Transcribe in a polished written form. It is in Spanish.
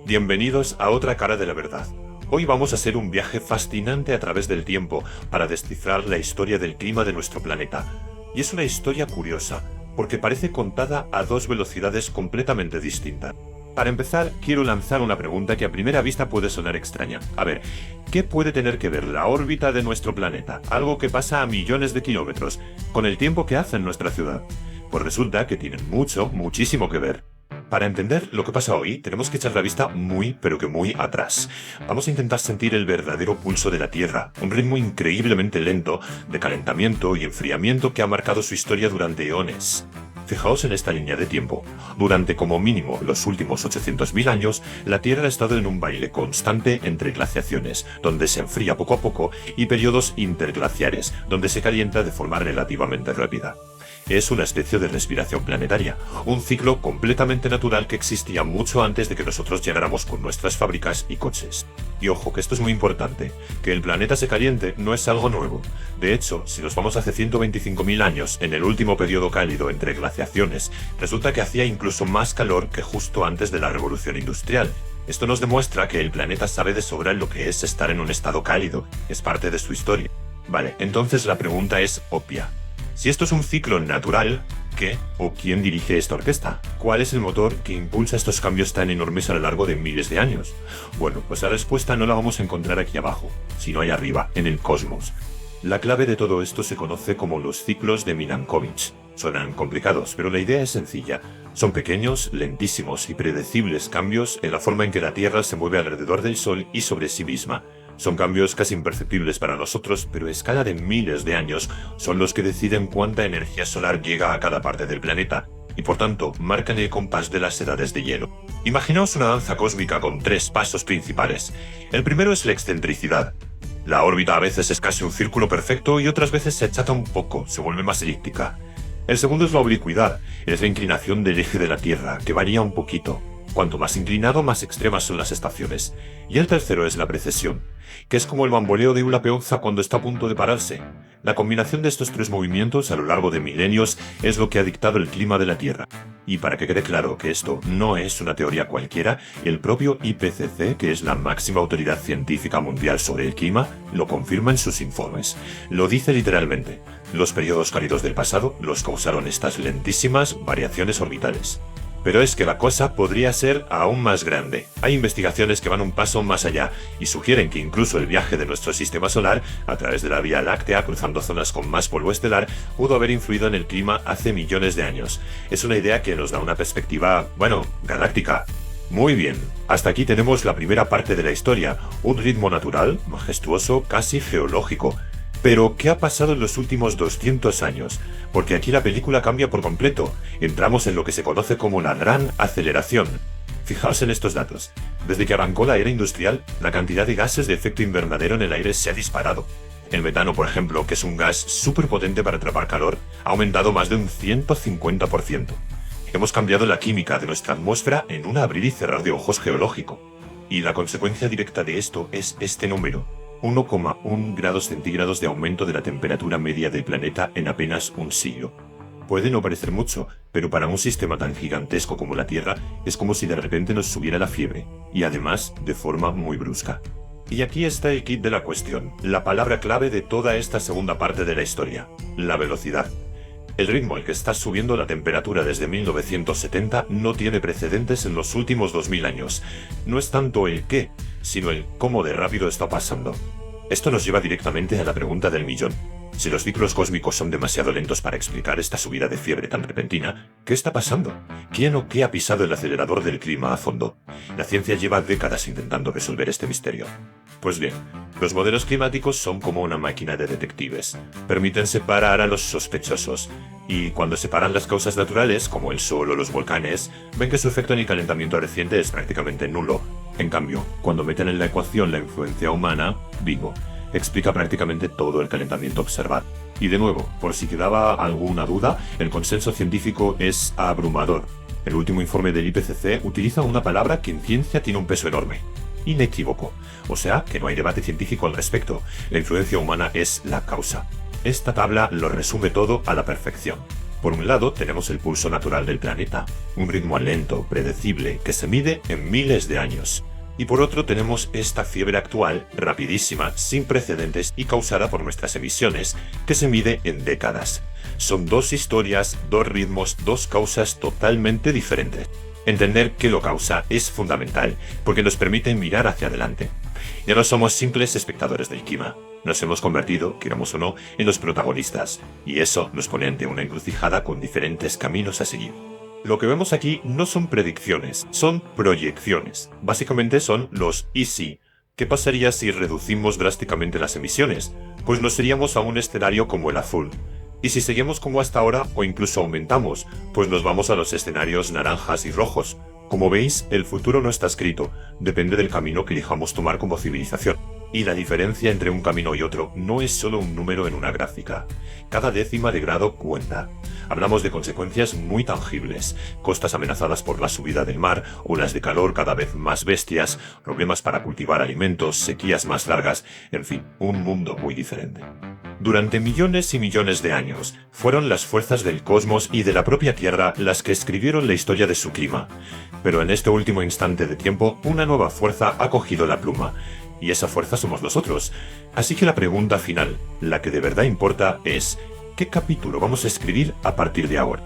Bienvenidos a otra cara de la verdad. Hoy vamos a hacer un viaje fascinante a través del tiempo para descifrar la historia del clima de nuestro planeta. Y es una historia curiosa, porque parece contada a dos velocidades completamente distintas. Para empezar, quiero lanzar una pregunta que a primera vista puede sonar extraña. A ver, ¿qué puede tener que ver la órbita de nuestro planeta, algo que pasa a millones de kilómetros, con el tiempo que hace en nuestra ciudad? Pues resulta que tienen muchísimo que ver. Para entender lo que pasa hoy, tenemos que echar la vista pero que muy atrás. Vamos a intentar sentir el verdadero pulso de la Tierra, un ritmo increíblemente lento de calentamiento y enfriamiento que ha marcado su historia durante eones. Fijaos en esta línea de tiempo. Durante como mínimo los últimos 800.000 años, la Tierra ha estado en un baile constante entre glaciaciones, donde se enfría poco a poco, y periodos interglaciares, donde se calienta de forma relativamente rápida. Es una especie de respiración planetaria, un ciclo completamente natural que existía mucho antes de que nosotros llegáramos con nuestras fábricas y coches. Y ojo, que esto es muy importante, que el planeta se caliente no es algo nuevo. De hecho, si nos vamos hace 125.000 años, en el último periodo cálido entre glaciaciones, resulta que hacía incluso más calor que justo antes de la revolución industrial. Esto nos demuestra que el planeta sabe de sobra lo que es estar en un estado cálido, es parte de su historia. Vale, entonces la pregunta es obvia. Si esto es un ciclo natural, ¿qué o quién dirige esta orquesta? ¿Cuál es el motor que impulsa estos cambios tan enormes a lo largo de miles de años? Bueno, pues la respuesta no la vamos a encontrar aquí abajo, sino ahí arriba, en el cosmos. La clave de todo esto se conoce como los ciclos de Milankovitch. Suenan complicados, pero la idea es sencilla. Son pequeños, lentísimos y predecibles cambios en la forma en que la Tierra se mueve alrededor del Sol y sobre sí misma. Son cambios casi imperceptibles para nosotros, pero a escala de miles de años son los que deciden cuánta energía solar llega a cada parte del planeta, y por tanto marcan el compás de las edades de hielo. Imaginaos una danza cósmica con tres pasos principales. El primero es la excentricidad. La órbita a veces es casi un círculo perfecto y otras veces se achata un poco, se vuelve más elíptica. El segundo es la oblicuidad, es la inclinación del eje de la Tierra, que varía un poquito. Cuanto más inclinado, más extremas son las estaciones. Y el tercero es la precesión, que es como el bamboleo de una peonza cuando está a punto de pararse. La combinación de estos tres movimientos a lo largo de milenios es lo que ha dictado el clima de la Tierra. Y para que quede claro que esto no es una teoría cualquiera, el propio IPCC, que es la máxima autoridad científica mundial sobre el clima, lo confirma en sus informes. Lo dice literalmente: los periodos cálidos del pasado los causaron estas lentísimas variaciones orbitales. Pero es que la cosa podría ser aún más grande. Hay investigaciones que van un paso más allá y sugieren que incluso el viaje de nuestro sistema solar a través de la Vía Láctea, cruzando zonas con más polvo estelar, pudo haber influido en el clima hace millones de años. Es una idea que nos da una perspectiva, galáctica. Muy bien, hasta aquí tenemos la primera parte de la historia, un ritmo natural, majestuoso, casi geológico. Pero, ¿qué ha pasado en los últimos 200 años? Porque aquí la película cambia por completo. Entramos en lo que se conoce como la gran aceleración. Fijaos en estos datos. Desde que arrancó la era industrial, la cantidad de gases de efecto invernadero en el aire se ha disparado. El metano, por ejemplo, que es un gas súper potente para atrapar calor, ha aumentado más de un 150%. Hemos cambiado la química de nuestra atmósfera en un abrir y cerrar de ojos geológico. Y la consecuencia directa de esto es este número: 1,1 grados centígrados de aumento de la temperatura media del planeta en apenas un siglo. Puede no parecer mucho, pero para un sistema tan gigantesco como la Tierra es como si de repente nos subiera la fiebre, y además de forma muy brusca. Y aquí está el kit de la cuestión, la palabra clave de toda esta segunda parte de la historia: la velocidad. El ritmo al que está subiendo la temperatura desde 1970 no tiene precedentes en los últimos 2000 años. No es tanto el qué, sino el cómo de rápido está pasando. Esto nos lleva directamente a la pregunta del millón. Si los ciclos cósmicos son demasiado lentos para explicar esta subida de fiebre tan repentina, ¿qué está pasando? ¿Quién o qué ha pisado el acelerador del clima a fondo? La ciencia lleva décadas intentando resolver este misterio. Pues bien, los modelos climáticos son como una máquina de detectives. Permiten separar a los sospechosos, y cuando separan las causas naturales, como el sol o los volcanes, ven que su efecto en el calentamiento reciente es prácticamente nulo. En cambio, cuando meten en la ecuación la influencia humana, bingo, explica prácticamente todo el calentamiento observado. Y de nuevo, por si quedaba alguna duda, el consenso científico es abrumador. El último informe del IPCC utiliza una palabra que en ciencia tiene un peso enorme: inequívoco. O sea, que no hay debate científico al respecto. La influencia humana es la causa. Esta tabla lo resume todo a la perfección. Por un lado tenemos el pulso natural del planeta, un ritmo lento, predecible, que se mide en miles de años. Y por otro tenemos esta fiebre actual, rapidísima, sin precedentes y causada por nuestras emisiones, que se mide en décadas. Son dos historias, dos ritmos, dos causas totalmente diferentes. Entender qué lo causa es fundamental, porque nos permite mirar hacia adelante. Ya no somos simples espectadores del clima. Nos hemos convertido, queramos o no, en los protagonistas, y eso nos pone ante una encrucijada con diferentes caminos a seguir. Lo que vemos aquí no son predicciones, son proyecciones. Básicamente son los ¿y si? ¿Qué pasaría si reducimos drásticamente las emisiones? Pues nos iríamos a un escenario como el azul. Y si seguimos como hasta ahora o incluso aumentamos, pues nos vamos a los escenarios naranjas y rojos. Como veis, el futuro no está escrito, depende del camino que elijamos tomar como civilización. Y la diferencia entre un camino y otro no es solo un número en una gráfica. Cada décima de grado cuenta. Hablamos de consecuencias muy tangibles, costas amenazadas por la subida del mar, olas de calor cada vez más bestias, problemas para cultivar alimentos, sequías más largas, en fin, un mundo muy diferente. Durante millones y millones de años, fueron las fuerzas del cosmos y de la propia Tierra las que escribieron la historia de su clima. Pero en este último instante de tiempo, una nueva fuerza ha cogido la pluma. Y esa fuerza somos nosotros. Así que la pregunta final, la que de verdad importa, es ¿qué capítulo vamos a escribir a partir de ahora?